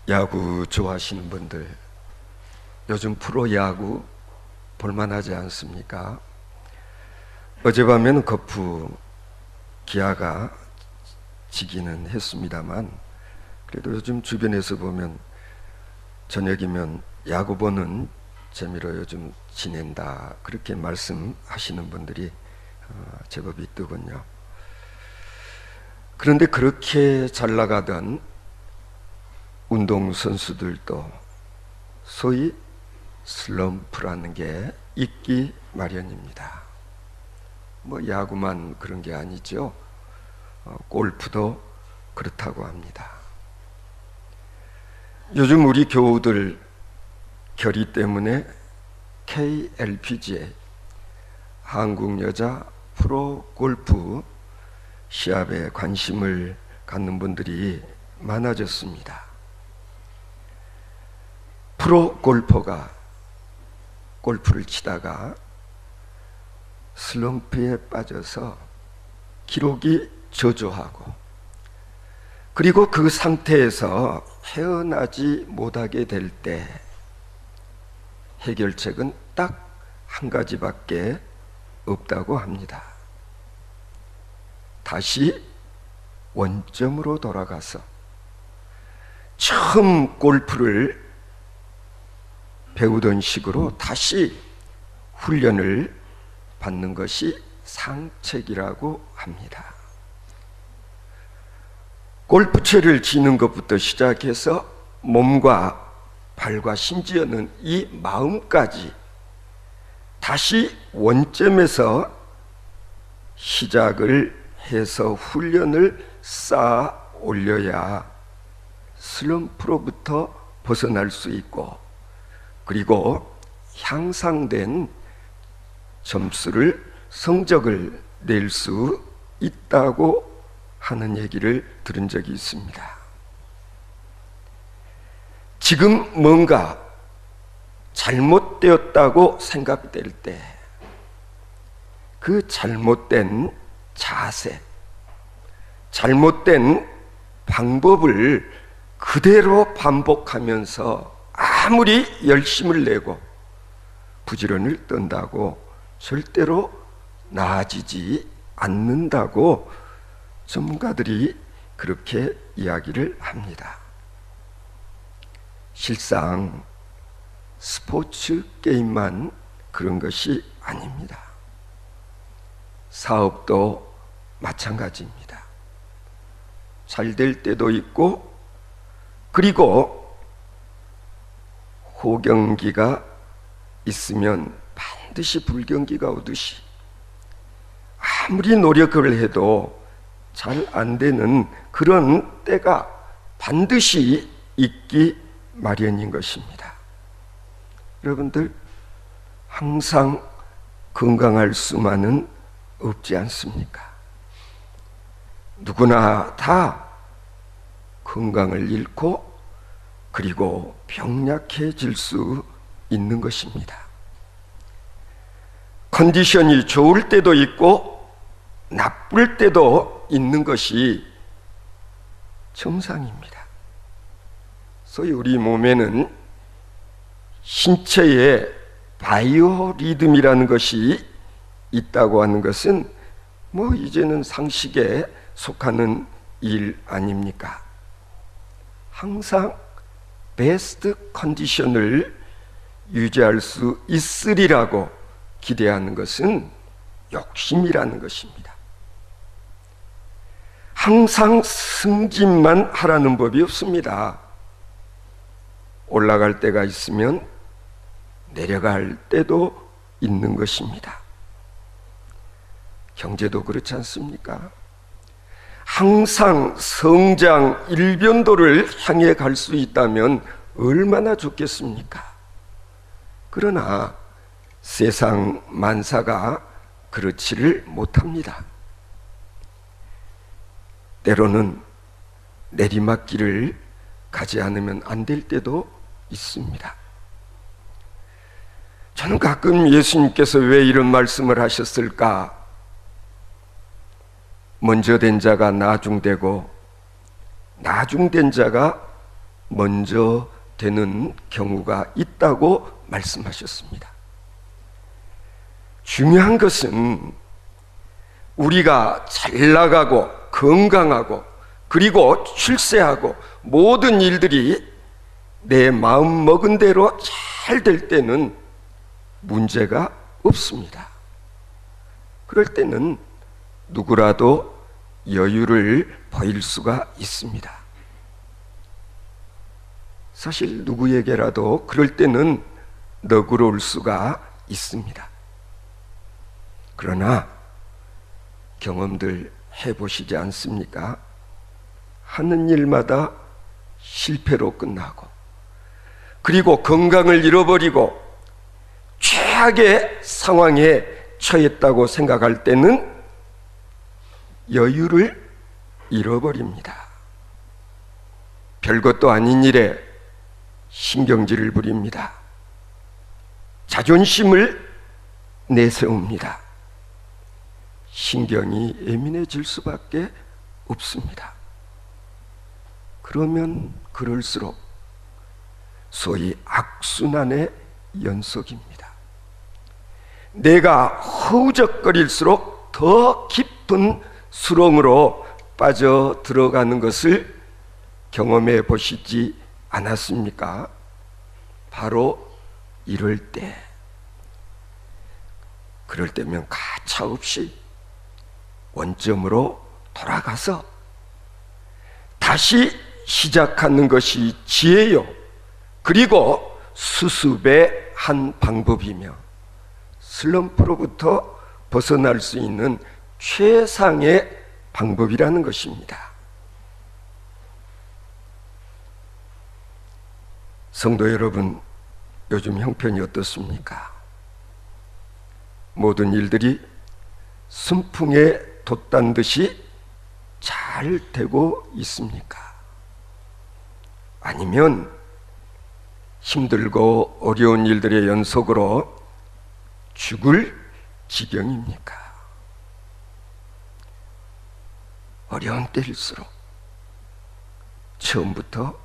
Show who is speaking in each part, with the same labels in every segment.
Speaker 1: 야구 좋아하시는 분들, 요즘 프로야구 볼만하지 않습니까? 어젯밤에는 거푸 기아가 지기는 했습니다만, 그래도 요즘 주변에서 보면 저녁이면 야구 보는 재미로 요즘 지낸다, 그렇게 말씀하시는 분들이 제법 있더군요. 그런데 그렇게 잘 나가던 운동선수들도 소위 슬럼프라는 게 있기 마련입니다. 뭐 야구만 그런 게 아니죠. 골프도 그렇다고 합니다. 요즘 우리 교우들 결의 때문에 KLPGA 한국 여자 프로 골프 시합에 관심을 갖는 분들이 많아졌습니다. 프로 골퍼가 골프를 치다가 슬럼프에 빠져서 기록이 저조하고, 그리고 그 상태에서 헤어나지 못하게 될 때 해결책은 딱 한 가지밖에 없다고 합니다. 다시 원점으로 돌아가서 처음 골프를 배우던 식으로 다시 훈련을 받는 것이 상책이라고 합니다. 골프채를 치는 것부터 시작해서 몸과 발과 심지어는 이 마음까지 다시 원점에서 시작을 해서 훈련을 쌓아 올려야 슬럼프로부터 벗어날 수 있고, 그리고 향상된 점수를, 성적을 낼 수 있다고 하는 얘기를 들은 적이 있습니다. 지금 뭔가 잘못되었다고 생각될 때 그 잘못된 자세, 잘못된 방법을 그대로 반복하면서 아무리 열심을 내고 부지런을 떤다고 절대로 나아지지 않는다고 전문가들이 그렇게 이야기를 합니다. 실상 스포츠 게임만 그런 것이 아닙니다. 사업도 마찬가지입니다. 잘 될 때도 있고, 그리고 호경기가 있으면 반드시 불경기가 오듯이 아무리 노력을 해도 잘 안 되는 그런 때가 반드시 있기 마련인 것입니다. 여러분들, 항상 건강할 수만은 없지 않습니까? 누구나 다 건강을 잃고 그리고 병약해질 수 있는 것입니다. 컨디션이 좋을 때도 있고 나쁠 때도 있는 것이 정상입니다. 소위 우리 몸에는 신체의 바이오 리듬이라는 것이 있다고 하는 것은 뭐 이제는 상식에 속하는 일 아닙니까? 항상 베스트 컨디션을 유지할 수 있으리라고 기대하는 것은 욕심이라는 것입니다. 항상 승진만 하라는 법이 없습니다. 올라갈 때가 있으면 내려갈 때도 있는 것입니다. 경제도 그렇지 않습니까? 항상 성장 일변도를 향해 갈 수 있다면 얼마나 좋겠습니까? 그러나 세상 만사가 그렇지를 못합니다. 때로는 내리막길을 가지 않으면 안 될 때도 있습니다. 저는 가끔 예수님께서 왜 이런 말씀을 하셨을까? 먼저 된 자가 나중되고 나중된 자가 먼저 되는 경우가 있다고 말씀하셨습니다. 중요한 것은 우리가 잘 나가고 건강하고 그리고 출세하고 모든 일들이 내 마음 먹은 대로 잘 될 때는 문제가 없습니다. 그럴 때는 누구라도 여유를 보일 수가 있습니다. 사실 누구에게라도 그럴 때는 너그러울 수가 있습니다. 그러나 경험들 해보시지 않습니까? 하는 일마다 실패로 끝나고 그리고 건강을 잃어버리고 최악의 상황에 처했다고 생각할 때는 여유를 잃어버립니다. 별것도 아닌 일에 신경질을 부립니다. 자존심을 내세웁니다. 신경이 예민해질 수밖에 없습니다. 그러면 그럴수록 소위 악순환의 연속입니다. 내가 허우적거릴수록 더 깊은 수렁으로 빠져 들어가는 것을 경험해 보시지 않았습니까? 바로 이럴 때, 그럴 때면 가차없이 원점으로 돌아가서 다시 시작하는 것이 지혜요, 그리고 수습의 한 방법이며 슬럼프로부터 벗어날 수 있는 최상의 방법이라는 것입니다. 성도 여러분, 요즘 형편이 어떻습니까? 모든 일들이 순풍에 돛단 듯이 잘 되고 있습니까? 아니면 힘들고 어려운 일들의 연속으로 죽을 지경입니까? 어려운 때일수록 처음부터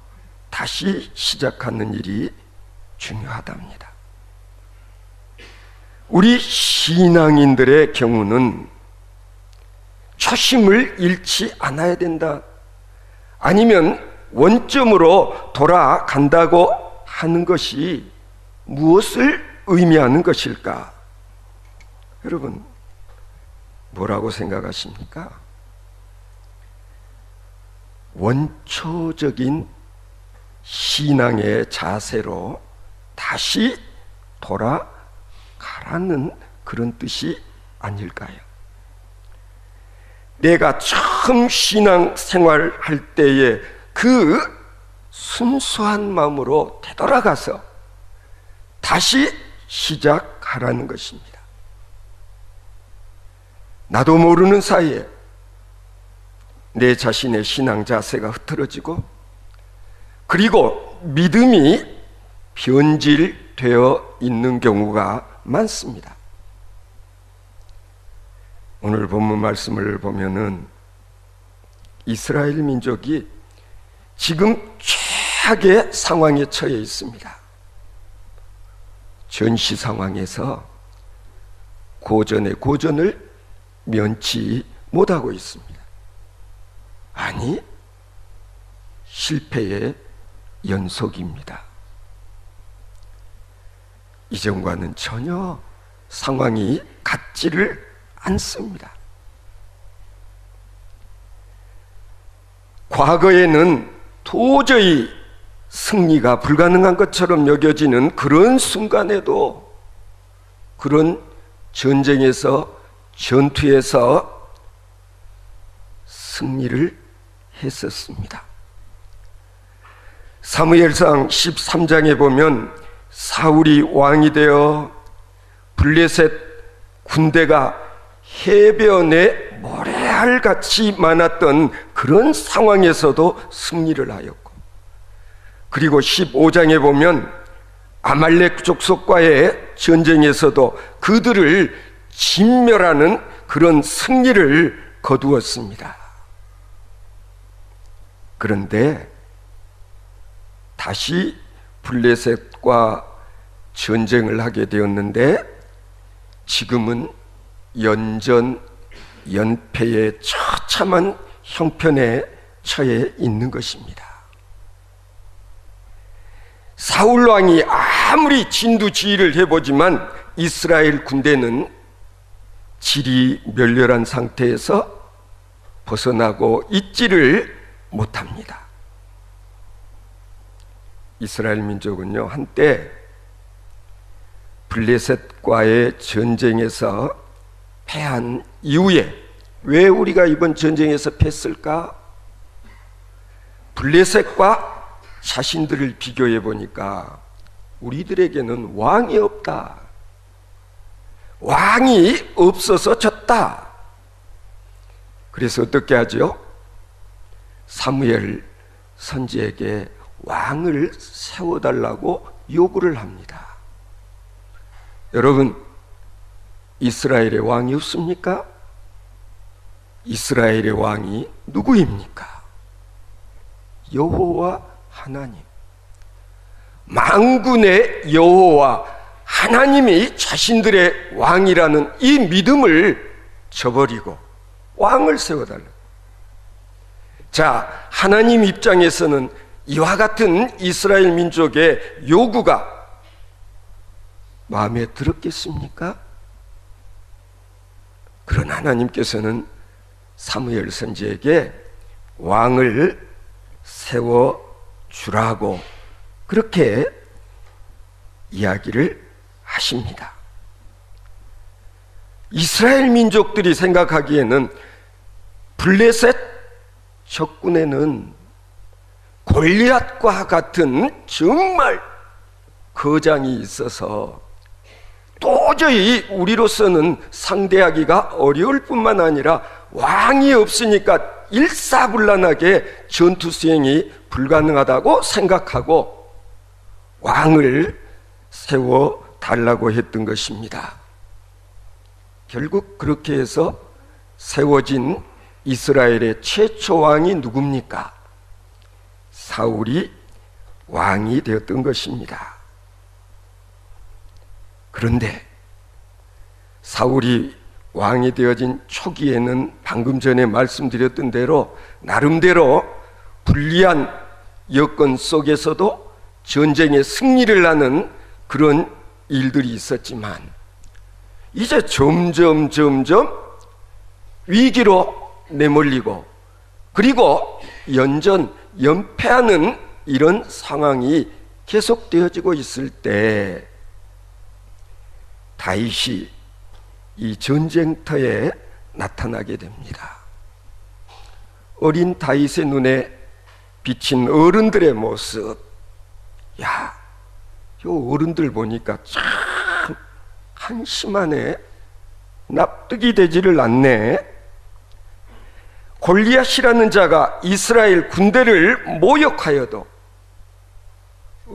Speaker 1: 다시 시작하는 일이 중요하답니다. 우리 신앙인들의 경우는 초심을 잃지 않아야 된다, 아니면 원점으로 돌아간다고 하는 것이 무엇을 의미하는 것일까? 여러분, 뭐라고 생각하십니까? 원초적인 신앙의 자세로 다시 돌아가라는 그런 뜻이 아닐까요? 내가 처음 신앙 생활할 때의 그 순수한 마음으로 되돌아가서 다시 시작하라는 것입니다. 나도 모르는 사이에 내 자신의 신앙 자세가 흐트러지고 그리고 믿음이 변질되어 있는 경우가 많습니다. 오늘 본문 말씀을 보면은 이스라엘 민족이 지금 최악의 상황에 처해 있습니다. 전시 상황에서 고전의 고전을 면치 못하고 있습니다. 아니, 실패의 연속입니다. 이전과는 전혀 상황이 같지를 않습니다. 과거에는 도저히 승리가 불가능한 것처럼 여겨지는 그런 순간에도, 그런 전쟁에서, 전투에서 승리를 했었습니다. 사무엘상 13장에 보면 사울이 왕이 되어 블레셋 군대가 해변에 모래알같이 많았던 그런 상황에서도 승리를 하였고, 그리고 15장에 보면 아말렉 족속과의 전쟁에서도 그들을 진멸하는 그런 승리를 거두었습니다. 그런데 다시 블레셋과 전쟁을 하게 되었는데 지금은 연전 연패의 처참한 형편에 처해 있는 것입니다. 사울 왕이 아무리 진두지휘를 해보지만 이스라엘 군대는 질이 멸렬한 상태에서 벗어나고 있지를 못합니다. 이스라엘 민족은요, 한때 블레셋과의 전쟁에서 패한 이후에 왜 우리가 이번 전쟁에서 패했을까? 블레셋과 자신들을 비교해 보니까 우리들에게는 왕이 없다. 왕이 없어서 졌다. 그래서 어떻게 하죠? 사무엘 선지에게 왕을 세워달라고 요구를 합니다. 여러분, 이스라엘의 왕이 없습니까? 이스라엘의 왕이 누구입니까? 여호와 하나님. 만군의 여호와 하나님이 자신들의 왕이라는 이 믿음을 저버리고 왕을 세워달라. 자, 하나님 입장에서는 이와 같은 이스라엘 민족의 요구가 마음에 들었겠습니까? 그러나 하나님께서는 사무엘 선지에게 왕을 세워주라고 그렇게 이야기를 하십니다. 이스라엘 민족들이 생각하기에는 블레셋 적군에는 골리앗과 같은 정말 거장이 있어서 도저히 우리로서는 상대하기가 어려울 뿐만 아니라 왕이 없으니까 일사불란하게 전투 수행이 불가능하다고 생각하고 왕을 세워달라고 했던 것입니다. 결국 그렇게 해서 세워진 이스라엘의 최초 왕이 누굽니까? 사울이 왕이 되었던 것입니다. 그런데 사울이 왕이 되어진 초기에는 방금 전에 말씀드렸던 대로 나름대로 불리한 여건 속에서도 전쟁에 승리를 하는 그런 일들이 있었지만 이제 점점 위기로 내몰리고 그리고 연패하는 이런 상황이 계속되어지고 있을 때 다윗이 이 전쟁터에 나타나게 됩니다. 어린 다윗의 눈에 비친 어른들의 모습, 야, 요 어른들 보니까 참 한심하네. 납득이 되지를 않네. 골리앗이라는 자가 이스라엘 군대를 모욕하여도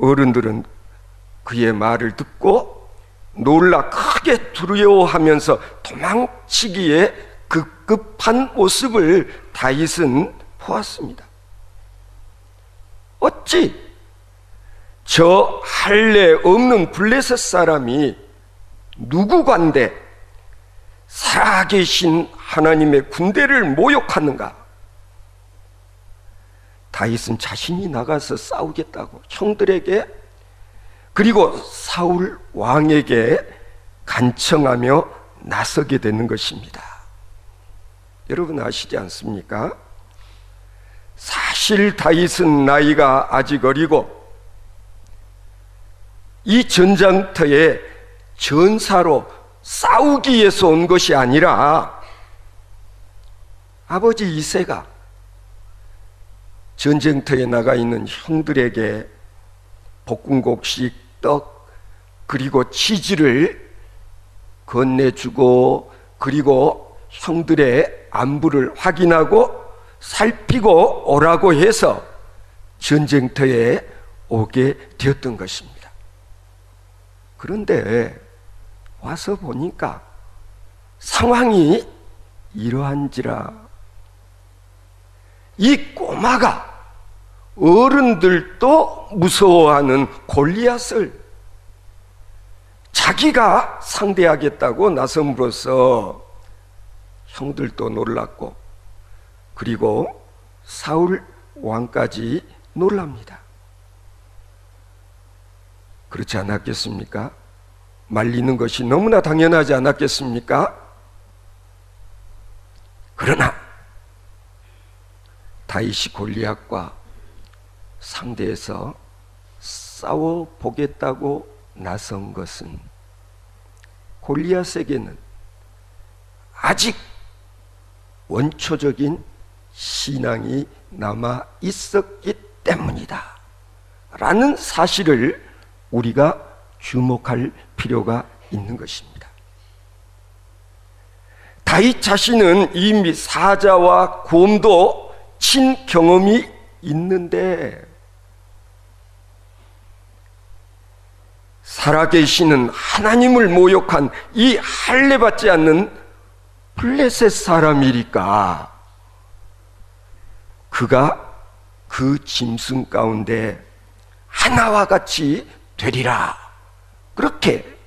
Speaker 1: 어른들은 그의 말을 듣고 놀라 크게 두려워하면서 도망치기에 급급한 모습을 다윗은 보았습니다. 어찌 저 할례 없는 블레셋 사람이 누구관데 살아계신 하나님의 군대를 모욕하는가? 다윗은 자신이 나가서 싸우겠다고 형들에게 그리고 사울 왕에게 간청하며 나서게 되는 것입니다. 여러분 아시지 않습니까? 사실 다윗은 나이가 아직 어리고 이 전장터에 전사로 싸우기 위해서 온 것이 아니라 아버지 이새가 전쟁터에 나가 있는 형들에게 볶음곡식, 떡, 그리고 치즈를 건네주고 그리고 형들의 안부를 확인하고 살피고 오라고 해서 전쟁터에 오게 되었던 것입니다. 그런데 와서 보니까 상황이 이러한지라 이 꼬마가 어른들도 무서워하는 골리앗을 자기가 상대하겠다고 나섬으로써 형들도 놀랐고, 그리고 사울 왕까지 놀랍니다. 그렇지 않았겠습니까? 말리는 것이 너무나 당연하지 않았겠습니까? 그러나 다윗이 골리앗과 상대해서 싸워보겠다고 나선 것은 골리앗에게는 아직 원초적인 신앙이 남아 있었기 때문이다 라는 사실을 우리가 주목할 필요가 있는 것입니다. 다윗 자신은 이미 사자와 곰도 친 경험이 있는데, 살아계시는 하나님을 모욕한 이 할례받지 않는 블레셋 사람이니까 그가 그 짐승 가운데 하나와 같이 되리라, 그렇게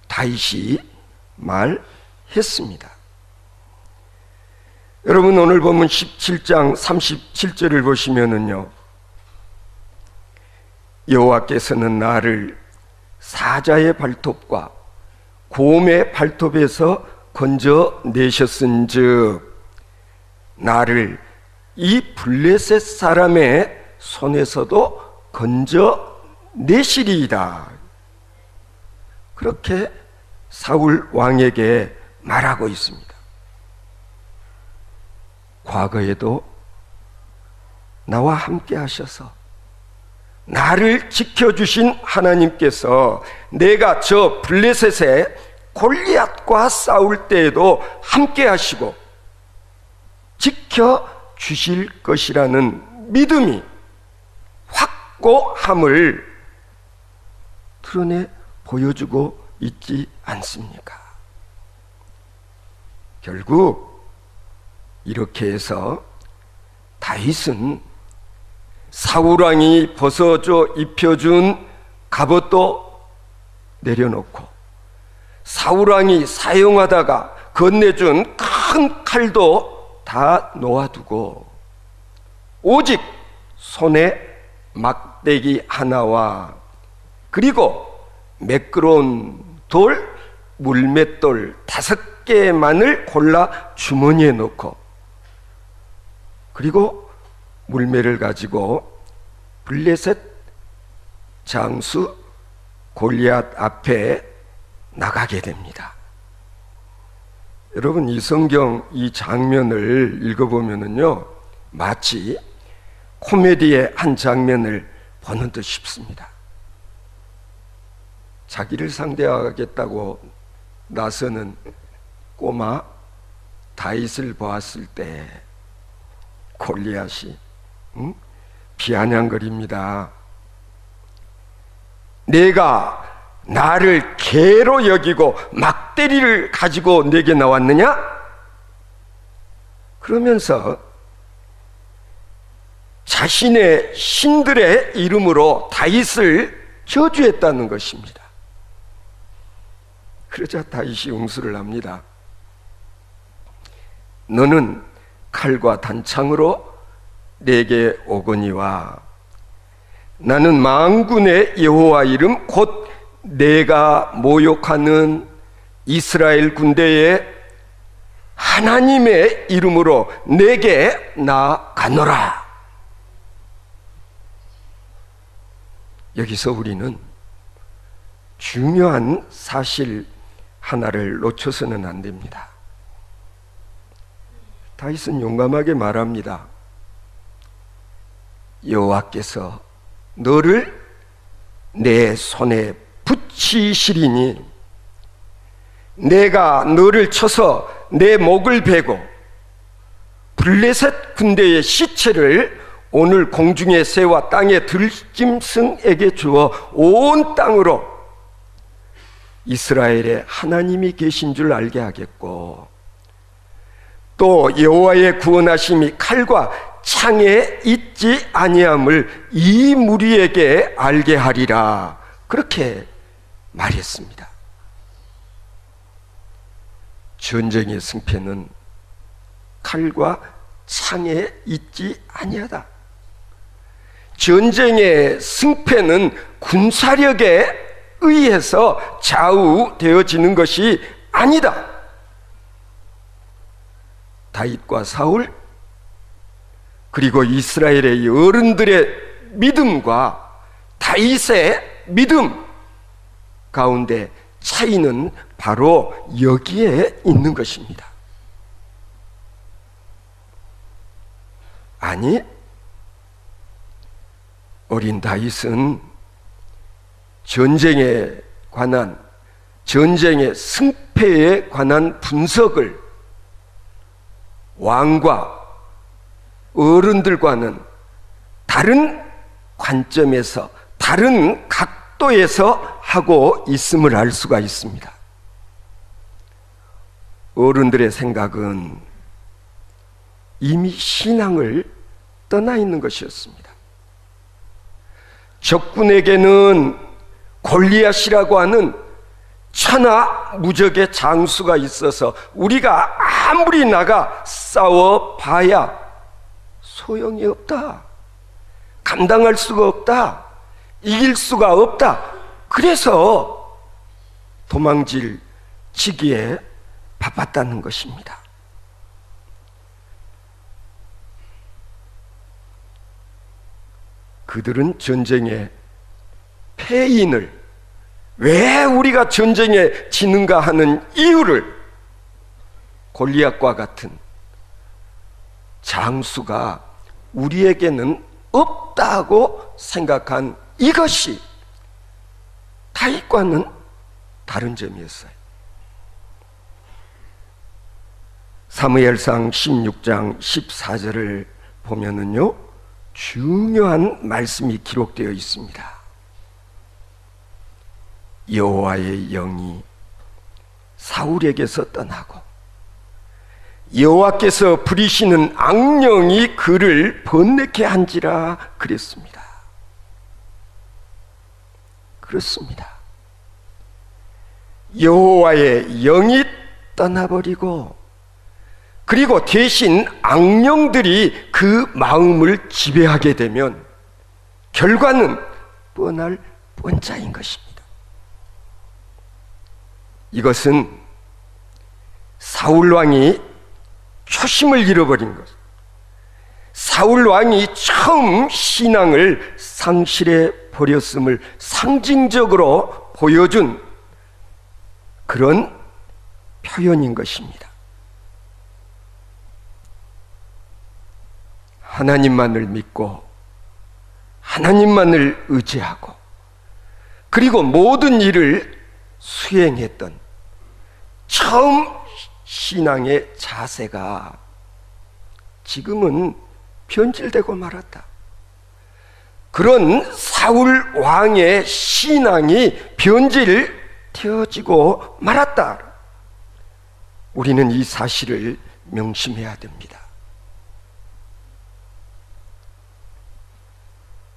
Speaker 1: 다윗이 말했습니다. 여러분, 오늘 보면 17장 37절을 보시면은요, 여호와께서는 나를 사자의 발톱과 곰의 발톱에서 건져내셨은즉 나를 이 블레셋 사람의 손에서도 건져내시리이다, 그렇게 사울 왕에게 말하고 있습니다. 과거에도 나와 함께 하셔서 나를 지켜주신 하나님께서 내가 저 블레셋의 골리앗과 싸울 때에도 함께 하시고 지켜주실 것이라는 믿음이 확고함을 드러내 보여주고 있지 않습니까? 결국 이렇게 해서 다윗은 사울왕이 벗어줘 입혀준 갑옷도 내려놓고 사울왕이 사용하다가 건네준 큰 칼도 다 놓아두고 오직 손에 막대기 하나와 그리고 매끄러운 돌, 물맷돌 5개만을 골라 주머니에 넣고, 그리고 물매를 가지고 블레셋 장수 골리앗 앞에 나가게 됩니다. 여러분, 이 성경 이 장면을 읽어보면은요, 마치 코미디의 한 장면을 보는 듯 싶습니다. 자기를 상대하겠다고 나서는 꼬마 다윗을 보았을 때 골리앗이 비아냥거립니다. 내가 나를 개로 여기고 막대리를 가지고 내게 나왔느냐? 그러면서 자신의 신들의 이름으로 다윗을 저주했다는 것입니다. 그러자 다윗이 응수를 합니다. 너는 칼과 단창으로 내게 오거니와 나는 만군의 여호와 이름 곧 내가 모욕하는 이스라엘 군대의 하나님의 이름으로 내게 나가노라. 여기서 우리는 중요한 사실 하나를 놓쳐서는 안 됩니다. 다윗은 용감하게 말합니다. 여호와께서 너를 내 손에 붙이시리니 내가 너를 쳐서 내 목을 베고 블레셋 군대의 시체를 오늘 공중의 새와 땅의 들짐승에게 주어 온 땅으로 이스라엘에 하나님이 계신 줄 알게 하겠고 또 여호와의 구원하심이 칼과 창에 있지 아니함을 이 무리에게 알게 하리라, 그렇게 말했습니다. 전쟁의 승패는 칼과 창에 있지 아니하다. 전쟁의 승패는 군사력에 의해서 좌우되어지는 것이 아니다. 다윗과 사울, 그리고 이스라엘의 어른들의 믿음과 다윗의 믿음 가운데 차이는 바로 여기에 있는 것입니다. 아니, 어린 다윗은 전쟁에 관한, 전쟁의 승패에 관한 분석을 왕과 어른들과는 다른 관점에서, 다른 각도에서 하고 있음을 알 수가 있습니다. 어른들의 생각은 이미 신앙을 떠나 있는 것이었습니다. 적군에게는 골리앗이라고 하는 천하무적의 장수가 있어서 우리가 아무리 나가 싸워봐야 소용이 없다, 감당할 수가 없다, 이길 수가 없다. 그래서 도망질 치기에 바빴다는 것입니다. 그들은 전쟁의 패인을, 왜 우리가 전쟁에 지는가 하는 이유를 골리앗과 같은 장수가 우리에게는 없다고 생각한 이것이 다윗과는 다른 점이었어요. 사무엘상 16장 14절을 보면은요, 중요한 말씀이 기록되어 있습니다. 여호와의 영이 사울에게서 떠나고 여호와께서 부리시는 악령이 그를 번뇌케 한지라 그랬습니다. 그렇습니다. 여호와의 영이 떠나버리고, 그리고 대신 악령들이 그 마음을 지배하게 되면 결과는 뻔할 뻔짜인 것입니다. 이것은 사울왕이 초심을 잃어버린 것, 사울왕이 처음 신앙을 상실해 버렸음을 상징적으로 보여준 그런 표현인 것입니다. 하나님만을 믿고 하나님만을 의지하고 그리고 모든 일을 수행했던 처음 신앙의 자세가 지금은 변질되고 말았다. 그런 사울 왕의 신앙이 변질되어지고 말았다. 우리는 이 사실을 명심해야 됩니다.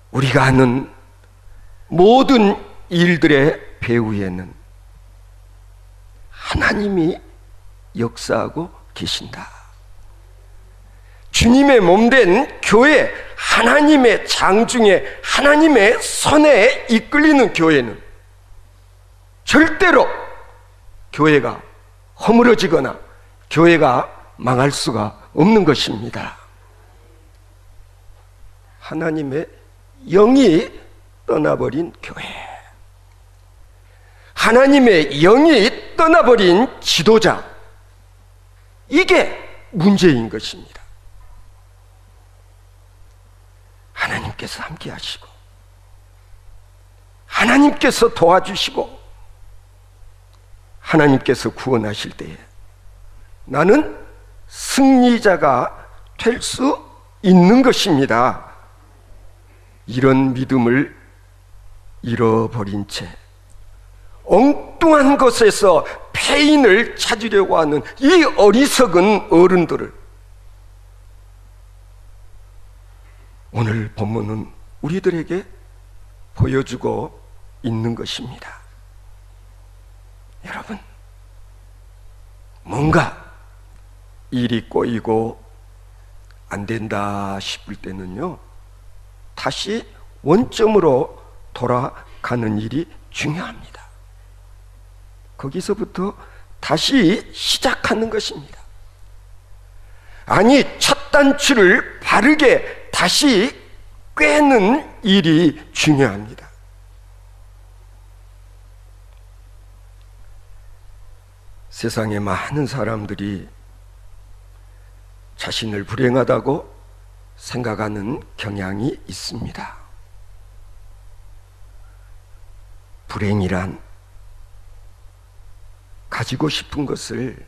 Speaker 1: 우리가 하는 모든 일들의 배후에는 하나님이 역사하고 계신다. 주님의 몸된 교회, 하나님의 장중에 하나님의 손에 이끌리는 교회는 절대로 교회가 허물어지거나 교회가 망할 수가 없는 것입니다. 하나님의 영이 떠나버린 교회, 하나님의 영이 떠나버린 지도자, 이게 문제인 것입니다. 하나님께서 함께 하시고 하나님께서 도와주시고 하나님께서 구원하실 때에 나는 승리자가 될 수 있는 것입니다. 이런 믿음을 잃어버린 채 엉뚱한 것에서 패인을 찾으려고 하는 이 어리석은 어른들을 오늘 본문은 우리들에게 보여주고 있는 것입니다. 여러분, 뭔가 일이 꼬이고 안 된다 싶을 때는요, 다시 원점으로 돌아가는 일이 중요합니다. 거기서부터 다시 시작하는 것입니다. 아니, 첫 단추를 바르게 다시 꿰는 일이 중요합니다. 세상에 많은 사람들이 자신을 불행하다고 생각하는 경향이 있습니다. 불행이란 가지고 싶은 것을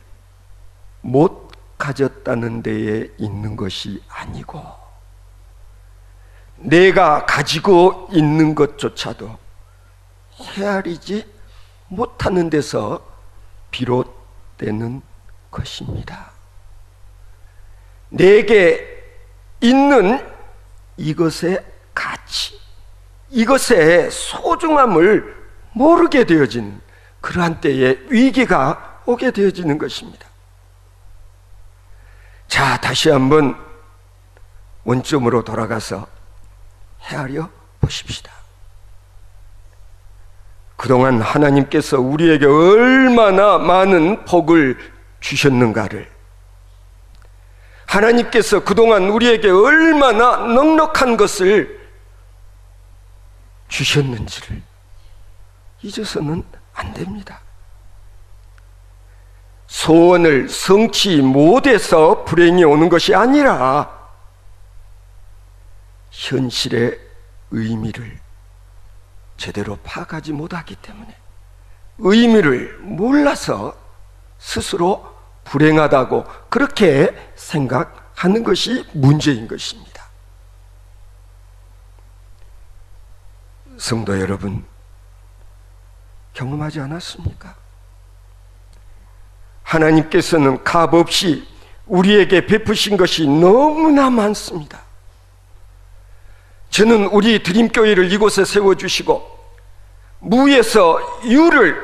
Speaker 1: 못 가졌다는 데에 있는 것이 아니고, 내가 가지고 있는 것조차도 헤아리지 못하는 데서 비롯되는 것입니다. 내게 있는 이것의 가치, 이것의 소중함을 모르게 되어진 그러한 때에 위기가 오게 되어지는 것입니다. 자, 다시 한번 원점으로 돌아가서 헤아려 보십시다. 그동안 하나님께서 우리에게 얼마나 많은 복을 주셨는가를, 하나님께서 그동안 우리에게 얼마나 넉넉한 것을 주셨는지를 잊어서는 안 됩니다. 소원을 성취 못해서 불행이 오는 것이 아니라 현실의 의미를 제대로 파악하지 못하기 때문에, 의미를 몰라서 스스로 불행하다고 그렇게 생각하는 것이 문제인 것입니다. 성도 여러분, 경험하지 않았습니까? 하나님께서는 값없이 우리에게 베푸신 것이 너무나 많습니다. 저는 우리 드림교회를 이곳에 세워주시고 무에서 유를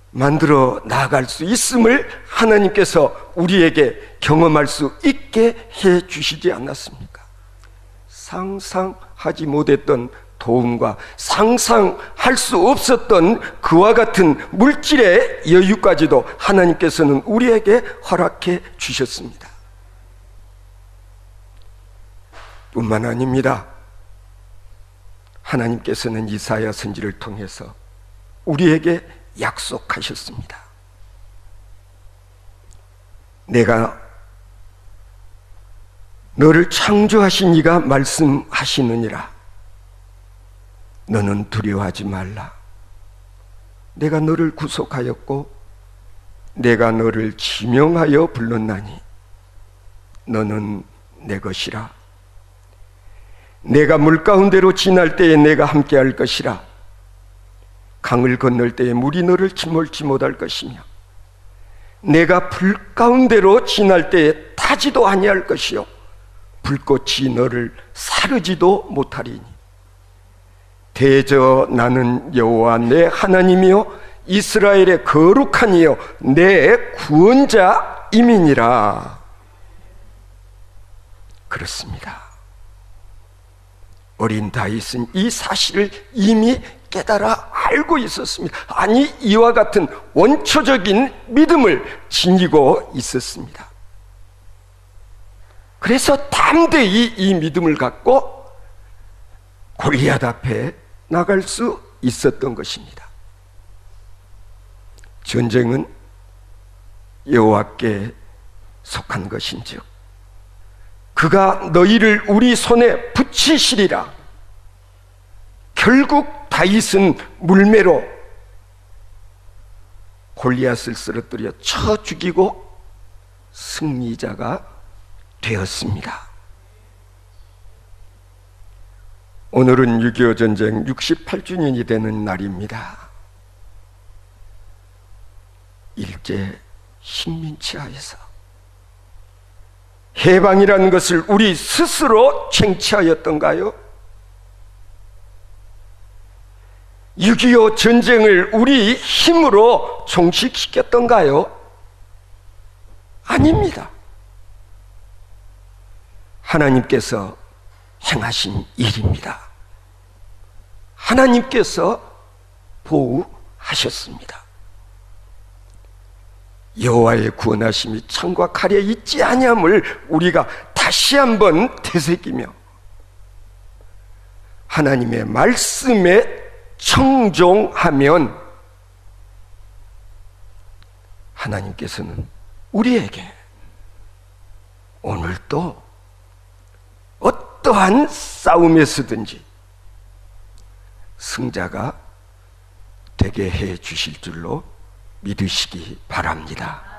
Speaker 1: 만들어 나아갈 수 있음을 하나님께서 우리에게 경험할 수 있게 해 주시지 않았습니까? 상상하지 못했던 도움과 상상할 수 없었던 그와 같은 물질의 여유까지도 하나님께서는 우리에게 허락해 주셨습니다. 뿐만 아닙니다. 하나님께서는 이사야 선지를 통해서 우리에게 약속하셨습니다. 내가 너를 창조하신 이가 말씀하시느니라. 너는 두려워하지 말라. 내가 너를 구속하였고 내가 너를 지명하여 불렀나니 너는 내 것이라. 내가 물 가운데로 지날 때에 내가 함께할 것이라. 강을 건널 때에 물이 너를 침몰치 못할 것이며 내가 불 가운데로 지날 때에 타지도 아니할 것이요 불꽃이 너를 사르지도 못하리니 대저 나는 여호와 내 하나님이요 이스라엘의 거룩한 이요 내 구원자임이니라. 그렇습니다. 어린 다윗은 이 사실을 이미 깨달아 알고 있었습니다. 아니, 이와 같은 원초적인 믿음을 지니고 있었습니다. 그래서 담대히 이 믿음을 갖고 골리앗 앞에 나갈 수 있었던 것입니다. 전쟁은 여호와께 속한 것인즉 그가 너희를 우리 손에 붙이시리라. 결국 다윗은 물매로 골리앗을 쓰러뜨려 쳐 죽이고 승리자가 되었습니다. 오늘은 6.25 전쟁 68주년이 되는 날입니다. 일제 식민지 하에서 해방이라는 것을 우리 스스로 쟁취하였던가요? 6.25 전쟁을 우리 힘으로 종식시켰던가요? 아닙니다. 하나님께서 행하신 일입니다. 하나님께서 보호하셨습니다. 여호와의 구원하심이 창과 칼에 있지 아니함을 우리가 다시 한번 되새기며 하나님의 말씀에 청종하면 하나님께서는 우리에게 오늘도 어떠한 싸움에서든지 승자가 되게 해 주실 줄로 믿으시기 바랍니다.